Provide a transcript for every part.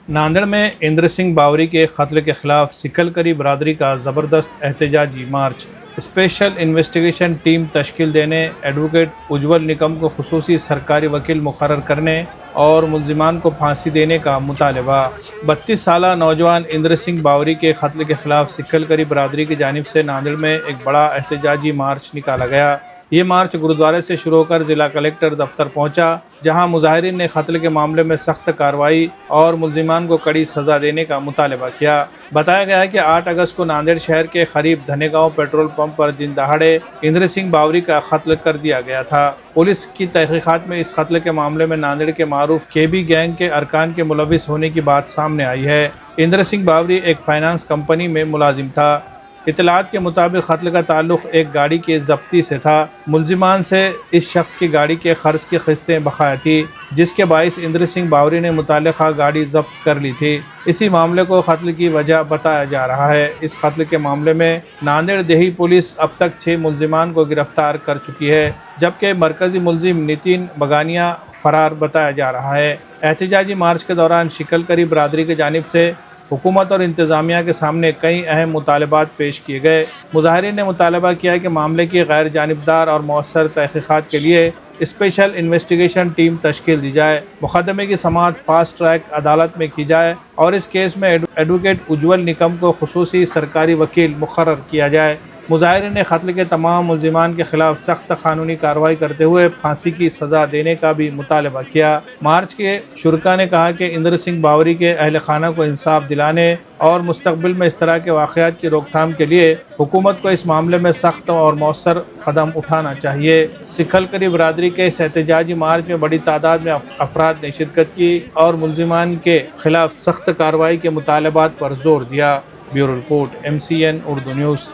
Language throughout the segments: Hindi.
नांदेड़ में इंद्र सिंह बावरी के कत्ल के खिलाफ सिकलकरी बरादरी का ज़बरदस्त एहतजाजी मार्च। स्पेशल इन्वेस्टिगेशन टीम तश्कील देने, एडवोकेट उज्ज्वल निकम को खुसूसी सरकारी वकील मुकर्रर करने और मुल्जिमान को फांसी देने का मुतालबा। 32 साला नौजवान इंद्र सिंह बावरी के कत्ल के खिलाफ सिकलकरी बरादरी की जानिब से नांदेड़ में एक बड़ा एहतजाजी मार्च निकाला गया। ये मार्च गुरुद्वारे से शुरू होकर जिला कलेक्टर दफ्तर पहुंचा, जहां मुजाहिरीन ने कत्ल के मामले में सख्त कार्रवाई और मुल्जिमान को कड़ी सज़ा देने का मुतालबा किया। बताया गया है कि 8 अगस्त को नांदेड़ शहर के करीब धनेगांव पेट्रोल पंप पर दिन दहाड़े इंद्र सिंह बावरी का कत्ल कर दिया गया था। पुलिस की तहकीकात में इस कत्ल के मामले में नांदेड़ के मारूफ केबी गैंग के अरकान के मुलविस होने की बात सामने आई है। इंद्र सिंह बावरी एक फाइनेंस कंपनी में मुलाजिम था। इतलात के मुताबिक कत्ल का ताल्लुक एक गाड़ी की जब्ती से था। मुल्जिमान से इस शख्स की गाड़ी के खर्च की किस्तें बकाया थी, जिसके बाइस इंद्र सिंह बावरी ने मुताल्लिका गाड़ी जब्त कर ली थी। इसी मामले को कत्ल की वजह बताया जा रहा है। इस कत्ल के मामले में नांदेड़ देही पुलिस अब तक 6 मुल्जिमान को गिरफ्तार कर चुकी है, जबकि मरकजी मुल्जिम नितिन बगानिया फरार बताया जा रहा है। एहतजाजी मार्च के दौरान शिकलकरी बरादरी की जानिब से हुकूमत और इंतज़ामिया के सामने कई अहम मुतालबात पेश किए गए। मुजाहिरीन ने मुतालबा किया कि मामले की गैर जानिबदार और मौसर तहकीकात के लिए स्पेशल इन्वेस्टिगेशन टीम तश्कील दी जाए, मुकदमे की समाअत फास्ट ट्रैक अदालत में की जाए और इस केस में एडवोकेट उज्ज्वल निकम को खुसूसी सरकारी वकील मुकर्रर किया जाए। मुजाहिरीन ने कत्ल के तमाम मुल्जिमान के खिलाफ सख्त कानूनी कार्रवाई करते हुए फांसी की सज़ा देने का भी मुतालबा किया। मार्च के शुरका ने कहा कि इंद्र सिंह बावरी के अहल खाना को इंसाफ दिलाने और मुस्तकबिल में इस तरह के वाक़यात की रोकथाम के लिए हुकूमत को इस मामले में सख्त और मौसर कदम उठाना चाहिए। सिकलकरी बरादरी के इस एहतजाजी मार्च में बड़ी तादाद में अफराद ने शिरकत की और मुल्जिमान के खिलाफ सख्त कार्रवाई के मुतालबात पर जोर दिया। Bureau report, MCN Urdu news.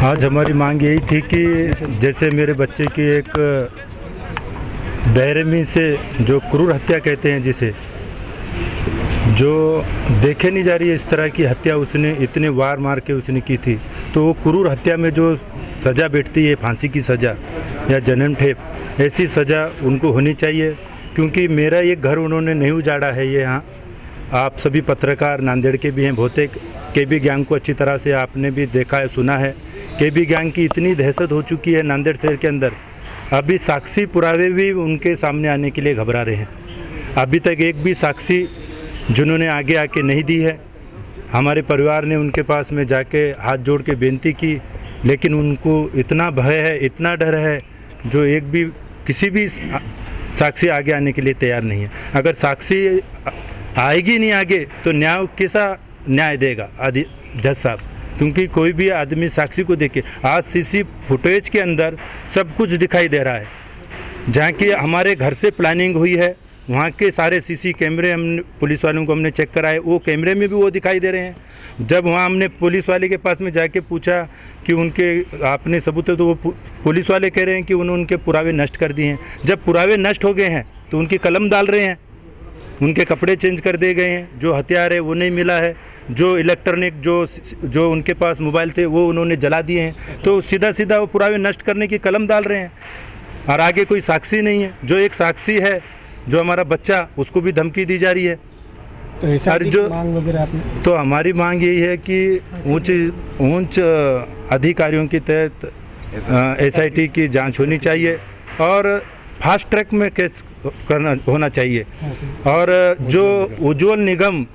आज हमारी मांग यही थी कि जैसे मेरे बच्चे की एक बेरहमी से जो क्रूर हत्या कहते हैं, जिसे जो देखे नहीं जा रही है, इस तरह की हत्या उसने इतने वार मार के उसने की थी, तो वो क्रूर हत्या में जो सज़ा बैठती है, फांसी की सज़ा या जन्म ठेप, ऐसी सज़ा उनको होनी चाहिए। क्योंकि मेरा ये घर उन्होंने नहीं उजाड़ा है। ये यहाँ आप सभी पत्रकार नांदेड़ के भी हैं, बहुतेक केबी गैंग को अच्छी तरह से आपने भी देखा है, सुना है। केबी गैंग की इतनी दहशत हो चुकी है नांदेड़ शहर के अंदर, अभी साक्षी पुरावे भी उनके सामने आने के लिए घबरा रहे हैं। अभी तक एक भी साक्षी जिन्होंने आगे आके नहीं दी है। हमारे परिवार ने उनके पास में जाके हाथ जोड़ के बेनती की, लेकिन उनको इतना भय है, इतना डर है, जो एक भी किसी भी साक्षी आगे आने के लिए तैयार नहीं है। अगर साक्षी आएगी नहीं आगे तो न्याय कैसा न्याय देगा जज साहब? क्योंकि कोई भी आदमी साक्षी को देखे, आज सीसी फुटेज के अंदर सब कुछ दिखाई दे रहा है। जहाँ की हमारे घर से प्लानिंग हुई है, वहाँ के सारे सीसी कैमरे हमने पुलिस वालों को हमने चेक कराए, वो कैमरे में भी वो दिखाई दे रहे हैं। जब वहाँ हमने पुलिस वाले के पास में जाके पूछा कि उनके आपने सबूत है, तो वो पुलिस वाले कह रहे हैं कि उन्होंने उनके पुरावे नष्ट कर दिए हैं। जब पुरावे नष्ट हो गए हैं तो उनकी कलम डाल रहे हैं, उनके कपड़े चेंज कर दिए गए हैं, जो हथियार है वो नहीं मिला है, जो इलेक्ट्रॉनिक जो उनके पास मोबाइल थे वो उन्होंने जला दिए हैं। तो सीधा सीधा वो पुरावे नष्ट करने की कलम डाल रहे हैं और आगे कोई साक्षी नहीं है। जो एक साक्षी है, जो हमारा बच्चा, उसको भी धमकी दी जा रही है। तो ऐसा मांग वगैरह आपने? तो हमारी मांग यही है कि उच्च अधिकारियों के तहत SIT की जांच होनी चाहिए और फास्ट ट्रैक में केस होना चाहिए। और जो उज्ज्वल निगम,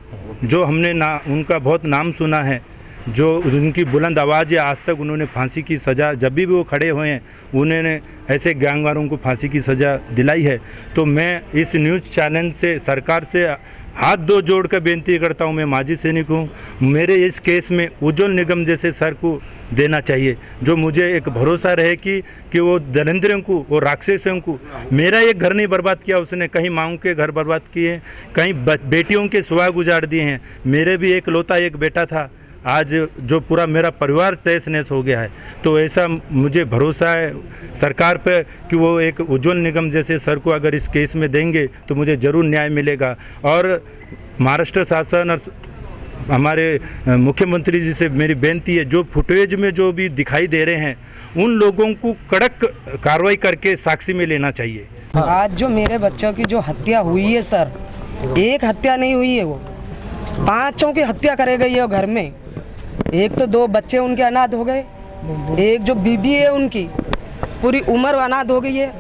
जो हमने उनका बहुत नाम सुना है, जो उनकी बुलंद आवाज़ है, आज तक उन्होंने फांसी की सज़ा, जब भी वो खड़े हुए हैं उन्होंने ऐसे गैंगवारों को फांसी की सज़ा दिलाई है। तो मैं इस न्यूज़ चैनल से, सरकार से हाथ दो जोड़ कर बेनती करता हूँ। मैं माजी सैनिक हूँ, मेरे इस केस में उज्ज्वल निगम जैसे सर को देना चाहिए, जो मुझे एक भरोसा रहे कि वो दरिंद्रों को, वो राक्षसों को, मेरा एक घर नहीं बर्बाद किया उसने, कहीं माँग के घर बर्बाद किए, कहीं बेटियों के सुहाग उजाड़ दिए हैं। मेरे भी एक लौता एक बेटा था, आज जो पूरा मेरा परिवार तहस नहस हो गया है। तो ऐसा मुझे भरोसा है सरकार पे कि वो एक उज्ज्वल निगम जैसे सर को अगर इस केस में देंगे तो मुझे ज़रूर न्याय मिलेगा। और महाराष्ट्र शासन और हमारे मुख्यमंत्री जी से मेरी बेनती है, जो फुटेज में जो भी दिखाई दे रहे हैं उन लोगों को कड़क कार्रवाई करके साक्षी में लेना चाहिए। आज जो मेरे बच्चों की जो हत्या हुई है सर, एक हत्या नहीं हुई है, वो 5 की हत्या करे गई है घर में। एक तो 2 बच्चे उनके अनाथ हो गए, एक जो बीबी है उनकी पूरी उम्र अनाथ हो गई है,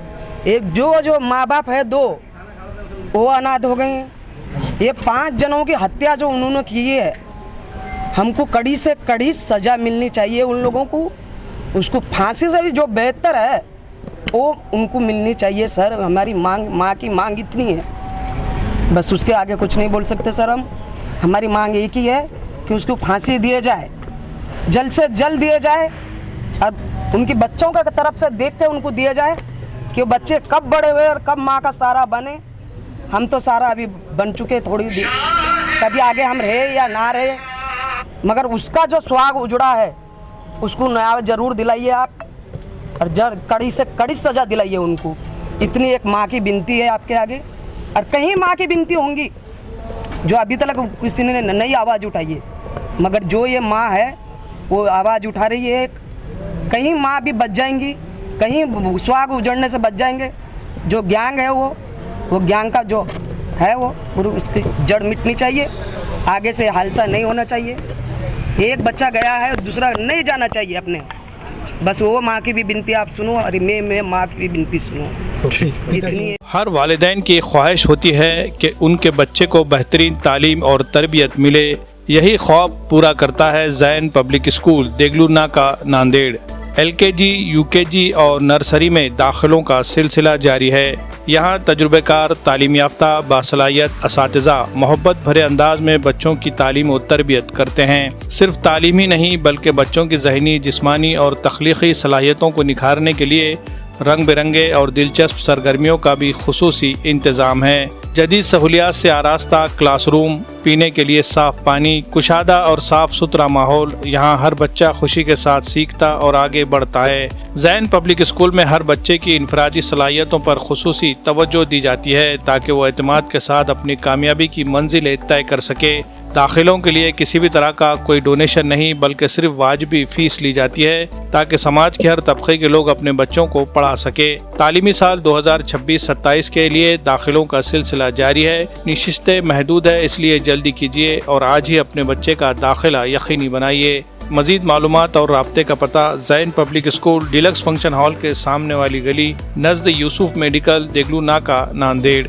एक जो माँ बाप है 2 वो अनाथ हो गए हैं। ये 5 जनों की हत्या जो उन्होंने की है, हमको कड़ी से कड़ी सज़ा मिलनी चाहिए उन लोगों को। उसको फांसी से भी जो बेहतर है वो उनको मिलनी चाहिए सर। हमारी माँ की मांग इतनी है, बस उसके आगे कुछ नहीं बोल सकते सर हम। हमारी मांग एक ही है कि उसको फांसी दिए जाए, जल्द से जल्द दिए जाए, और उनके बच्चों का तरफ से देख के उनको दिए जाए कि वो बच्चे कब बड़े हुए और कब माँ का सहारा बने। हम तो सारा अभी बन चुके, थोड़ी देर कभी आगे हम रहे या ना रहे, मगर उसका जो सुहाग उजड़ा है उसको न्याय जरूर दिलाइए आप, और कड़ी से कड़ी सज़ा दिलाइए उनको। इतनी एक माँ की विनती है आपके आगे, और कहीं माँ की विनती होंगी जो अभी तक किसी ने नई आवाज़ उठाई है, मगर जो ये माँ है वो आवाज़ उठा रही है। कहीं माँ भी बच जाएंगी, कहीं सुहाग उजड़ने से बच जाएंगे। जो गैंग है वो गैंग का जो है वो पूरी उसकी जड़ मिटनी चाहिए, आगे से हादसा नहीं होना चाहिए। एक बच्चा गया है, दूसरा नहीं जाना चाहिए अपने। बस वो माँ की भी विनती आप सुनो, और मैं माँ की भी विनती सुनो। इतनी हर वालिदैन की ख्वाहिश होती है कि उनके बच्चे को बेहतरीन तालीम और तरबियत मिले। यही ख्वाब पूरा करता है जैन पब्लिक स्कूल देगलू नाका नांदेड़। LKG, UKG और नर्सरी में दाखिलों का सिलसिला जारी है। यहाँ तजुर्बेकार, तालीम याफ्ता, बासलाहियत असातिज़ा मोहब्बत भरे अंदाज में बच्चों की तालीम और तरबियत करते हैं। सिर्फ तालीम ही नहीं बल्कि बच्चों की ज़हनी, जिस्मानी और तख्लीक़ी सलाहियतों को निखारने के लिए रंग बिरंगे और दिलचस्प सरगर्मियों का भी खुसूसी इंतज़ाम है। जदीद सहूलियात से आरास्ता क्लासरूम, पीने के लिए साफ़ पानी, कुशादा और साफ़ सुथरा माहौल, यहाँ हर बच्चा खुशी के साथ सीखता और आगे बढ़ता है। जैन पब्लिक स्कूल में हर बच्चे की इनफरादी सलाहियतों पर खुसूसी तवज्जो दी जाती है ताकि वो एतमाद के साथ अपनी कामयाबी की मंजिलें तय कर सके। दाखिलों के लिए किसी भी तरह का कोई डोनेशन नहीं बल्कि सिर्फ वाजिबी फ़ीस ली जाती है ताकि समाज के हर तबके के लोग अपने बच्चों को पढ़ा सके। तालीमी साल 2026-27 के लिए दाखिलों का सिलसिला जारी है। निशिस्तें महदूद है, इसलिए जल्दी कीजिए और आज ही अपने बच्चे का दाखिला यकीनी बनाइए। मज़ीद मालूमात और राब्ते का पता Jain public school, deluxe function hall के सामने वाली गली, नज़द यूसुफ मेडिकल, देगलू नाका नांदेड़।